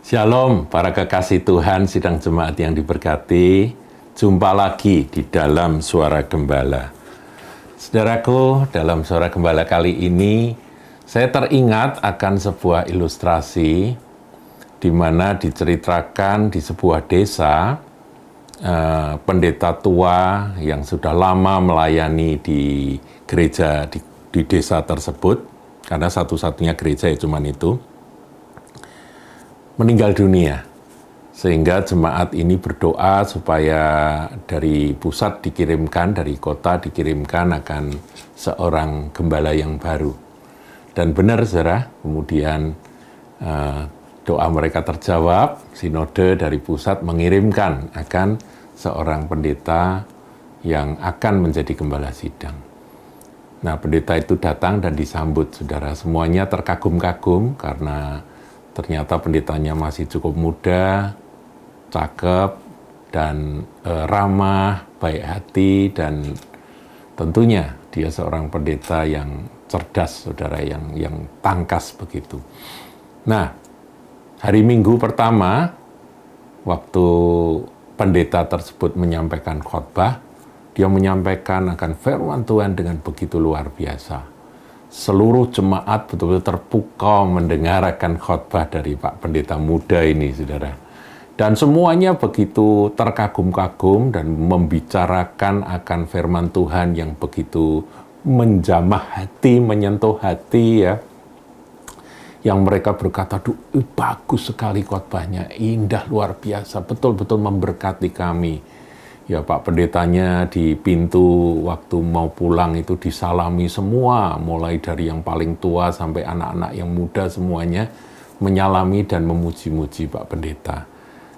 Shalom, para kekasih Tuhan, sidang jemaat yang diberkati. Jumpa lagi di dalam Suara Gembala. Saudaraku, dalam Suara Gembala kali ini, saya teringat akan sebuah ilustrasi di mana diceritakan di sebuah desa, pendeta tua yang sudah lama melayani di gereja di desa tersebut, karena satu-satunya gereja ya cuman itu, meninggal dunia, sehingga jemaat ini berdoa supaya dari pusat dikirimkan, dari kota dikirimkan akan seorang gembala yang baru. Dan benar saudara, kemudian doa mereka terjawab, sinode dari pusat mengirimkan akan seorang pendeta yang akan menjadi gembala sidang. Nah, pendeta itu datang dan disambut saudara, semuanya terkagum-kagum karena ternyata pendetanya masih cukup muda, cakep, dan ramah, baik hati, dan tentunya dia seorang pendeta yang cerdas, saudara, yang tangkas begitu. Nah, hari Minggu pertama, waktu pendeta tersebut menyampaikan khotbah, dia menyampaikan akan firman Tuhan dengan begitu luar biasa. Seluruh jemaat betul-betul terpukau mendengarkan khotbah dari Pak Pendeta muda ini, saudara. Dan semuanya begitu terkagum-kagum dan membicarakan akan firman Tuhan yang begitu menjamah hati, menyentuh hati ya. Yang mereka berkata, bagus sekali khotbahnya, indah luar biasa, betul-betul memberkati kami. Ya Pak Pendetanya di pintu waktu mau pulang itu disalami semua, mulai dari yang paling tua sampai anak-anak yang muda semuanya menyalami dan memuji-muji Pak Pendeta.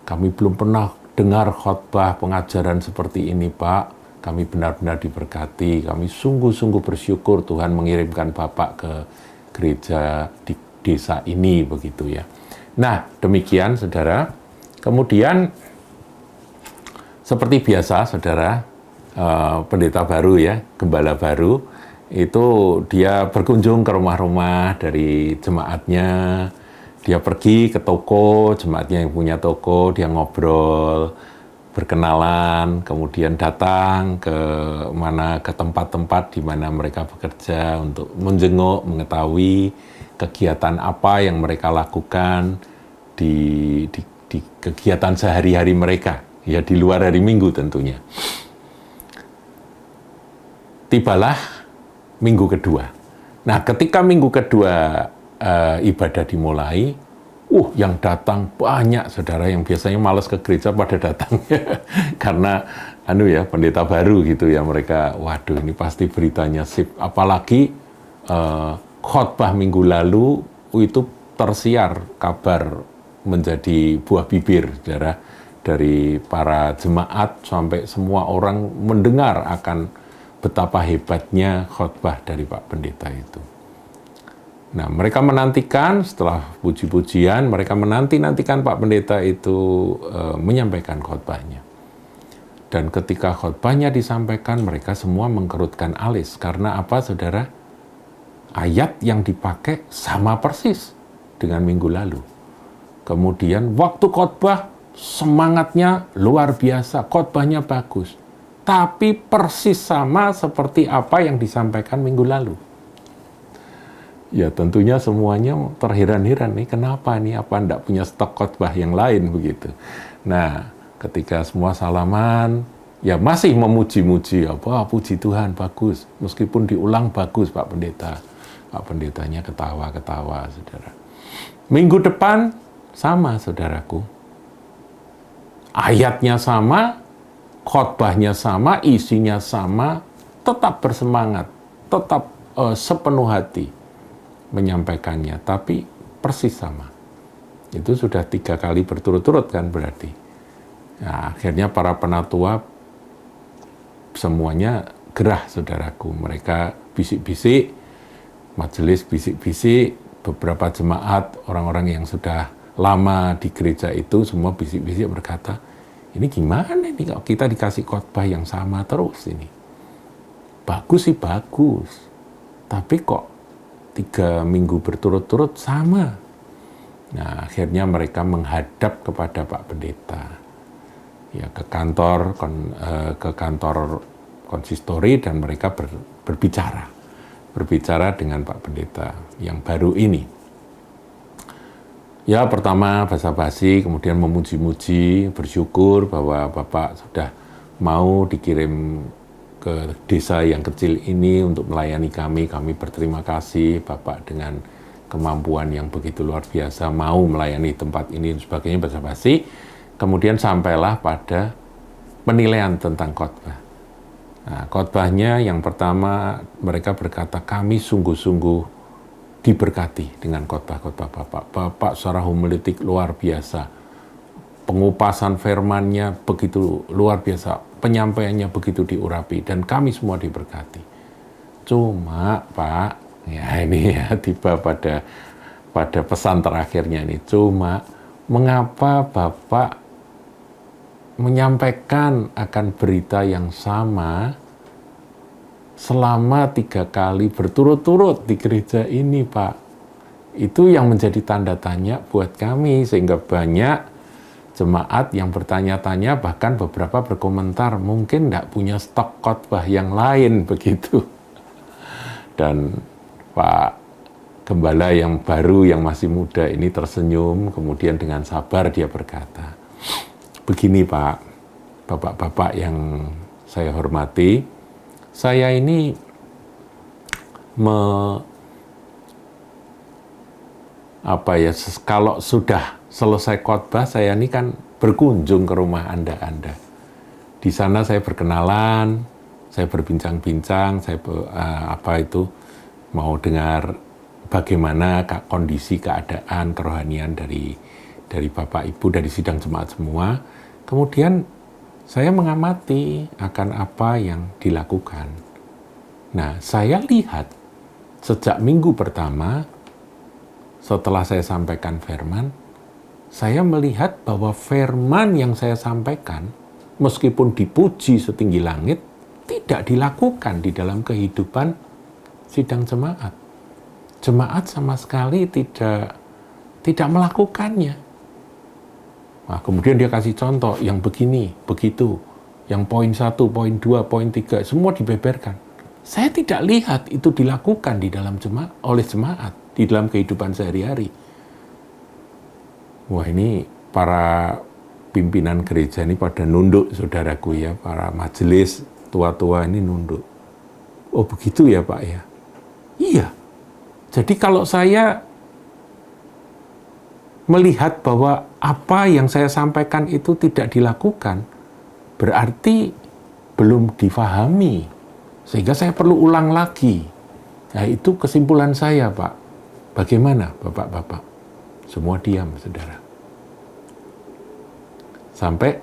Kami belum pernah dengar khotbah pengajaran seperti ini Pak, kami benar-benar diberkati, kami sungguh-sungguh bersyukur Tuhan mengirimkan Bapak ke gereja di desa ini begitu ya. Nah demikian saudara, kemudian seperti biasa, saudara, pendeta baru ya, gembala baru, itu dia berkunjung ke rumah-rumah dari jemaatnya, dia pergi ke toko, jemaatnya yang punya toko, dia ngobrol, berkenalan, kemudian datang ke tempat-tempat di mana mereka bekerja untuk menjenguk, mengetahui kegiatan apa yang mereka lakukan di kegiatan sehari-hari mereka. Ya di luar hari Minggu tentunya. Tibalah minggu kedua. Nah ketika minggu kedua ibadah dimulai, yang datang banyak saudara, yang biasanya malas ke gereja pada datang. Karena pendeta baru gitu ya, mereka waduh ini pasti beritanya sip. Apalagi khotbah minggu lalu itu tersiar kabar menjadi buah bibir saudara, dari para jemaat sampai semua orang mendengar akan betapa hebatnya khotbah dari Pak Pendeta itu. Nah, mereka menantikan setelah puji-pujian, mereka menantikan Pak Pendeta itu menyampaikan khotbahnya. Dan ketika khotbahnya disampaikan, mereka semua mengkerutkan alis. Karena apa, saudara? Ayat yang dipakai sama persis dengan minggu lalu. Kemudian waktu khotbah, semangatnya luar biasa, khotbahnya bagus. Tapi persis sama seperti apa yang disampaikan minggu lalu. Ya tentunya semuanya terheran-heran nih, kenapa nih, apa enggak punya stok khotbah yang lain begitu. Nah, ketika semua salaman, ya masih memuji-muji, puji Tuhan, bagus. Meskipun diulang bagus Pak Pendeta. Pak Pendetanya ketawa-ketawa, saudara. Minggu depan, sama saudaraku. Ayatnya sama, khotbahnya sama, isinya sama, tetap bersemangat, tetap sepenuh hati menyampaikannya, tapi persis sama. Itu sudah 3 kali berturut-turut kan berarti. Nah, akhirnya para penatua semuanya gerah saudaraku. Mereka bisik-bisik, majelis bisik-bisik, beberapa jemaat, orang-orang yang sudah lama di gereja itu semua bisik-bisik berkata, ini gimana nih kalau kita dikasih khotbah yang sama terus ini? Bagus sih bagus, tapi kok 3 minggu berturut-turut sama. Nah, akhirnya mereka menghadap kepada Pak Pendeta, ya ke kantor konsistori, dan mereka berbicara dengan Pak Pendeta yang baru ini. Ya, pertama basa-basi, kemudian memuji-muji, bersyukur bahwa Bapak sudah mau dikirim ke desa yang kecil ini untuk melayani kami. Kami berterima kasih Bapak dengan kemampuan yang begitu luar biasa, mau melayani tempat ini dan sebagainya, basa-basi. Kemudian sampailah pada penilaian tentang khotbah. Nah, khotbahnya yang pertama mereka berkata, kami sungguh-sungguh diberkati dengan khotbah-khotbah Bapak. Bapak secara homiletik luar biasa. Pengupasan firman-Nya begitu luar biasa. Penyampaiannya begitu diurapi. Dan kami semua diberkati. Cuma, Pak, ya ini ya tiba pada pesan terakhirnya ini. Cuma, mengapa Bapak menyampaikan akan berita yang sama selama 3 kali berturut-turut di gereja ini, Pak? Itu yang menjadi tanda tanya buat kami, sehingga banyak jemaat yang bertanya-tanya, bahkan beberapa berkomentar, mungkin tidak punya stok khotbah yang lain, begitu. Dan Pak Gembala yang baru, yang masih muda ini tersenyum, kemudian dengan sabar dia berkata, begini Pak, Bapak-bapak yang saya hormati, saya ini kalau sudah selesai khotbah, saya ini kan berkunjung ke rumah Anda. Di sana saya berkenalan, saya berbincang-bincang, saya mau dengar bagaimana kondisi keadaan kerohanian dari Bapak Ibu, dari sidang jemaat semua. Kemudian saya mengamati akan apa yang dilakukan. Nah, saya lihat sejak minggu pertama, setelah saya sampaikan firman, saya melihat bahwa firman yang saya sampaikan, meskipun dipuji setinggi langit, tidak dilakukan di dalam kehidupan sidang jemaat. Jemaat sama sekali tidak melakukannya. Nah, kemudian dia kasih contoh yang begini, begitu, yang poin 1, poin 2, poin 3, semua dibeberkan. Saya tidak lihat itu dilakukan di dalam oleh jemaat, di dalam kehidupan sehari-hari. Wah, ini para pimpinan gereja ini pada nunduk, saudaraku ya, para majelis tua-tua ini nunduk. Oh begitu ya Pak ya? Iya. Jadi kalau saya melihat bahwa apa yang saya sampaikan itu tidak dilakukan, berarti belum difahami, sehingga saya perlu ulang lagi. Nah, itu kesimpulan saya, Pak. Bagaimana, Bapak-bapak? Semua diam, saudara. Sampai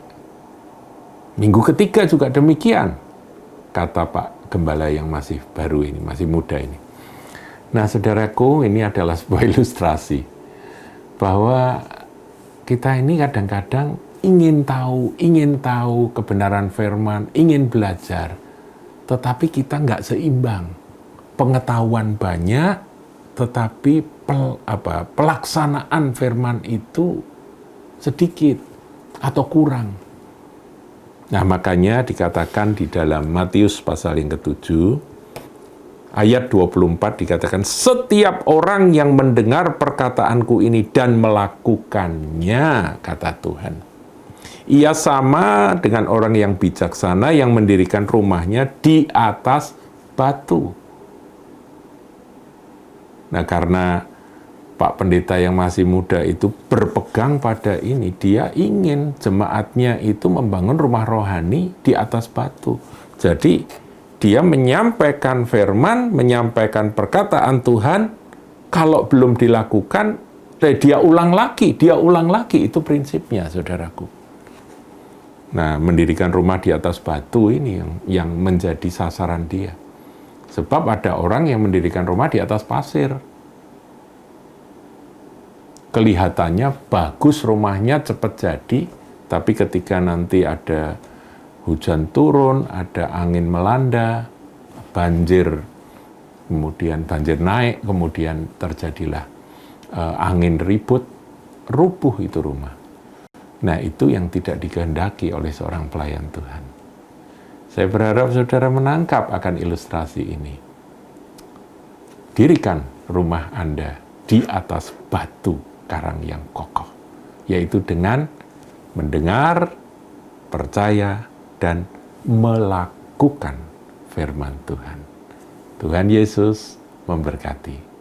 minggu ketiga juga demikian, kata Pak Gembala yang masih baru ini, masih muda ini. Nah, saudaraku, ini adalah sebuah ilustrasi bahwa kita ini kadang-kadang ingin tahu kebenaran firman, ingin belajar, tetapi kita nggak seimbang. Pengetahuan banyak, tetapi pelaksanaan firman itu sedikit atau kurang. Nah, makanya dikatakan di dalam Matius pasal yang ke-7, ayat 24 dikatakan, setiap orang yang mendengar perkataanku ini dan melakukannya, kata Tuhan, ia sama dengan orang yang bijaksana yang mendirikan rumahnya di atas batu. Nah, karena Pak Pendeta yang masih muda itu berpegang pada ini, dia ingin jemaatnya itu membangun rumah rohani di atas batu. Jadi, dia menyampaikan firman, menyampaikan perkataan Tuhan, kalau belum dilakukan, dia ulang lagi, itu prinsipnya, saudaraku. Nah, mendirikan rumah di atas batu ini yang menjadi sasaran dia. Sebab ada orang yang mendirikan rumah di atas pasir. Kelihatannya bagus rumahnya, cepat jadi, tapi ketika nanti ada hujan turun, ada angin melanda, banjir, kemudian banjir naik, kemudian terjadilah angin ribut, rubuh itu rumah. Nah, itu yang tidak dikehendaki oleh seorang pelayan Tuhan. Saya berharap saudara menangkap akan ilustrasi ini. Dirikan rumah Anda di atas batu karang yang kokoh, yaitu dengan mendengar, percaya, dan melakukan firman Tuhan. Tuhan Yesus memberkati.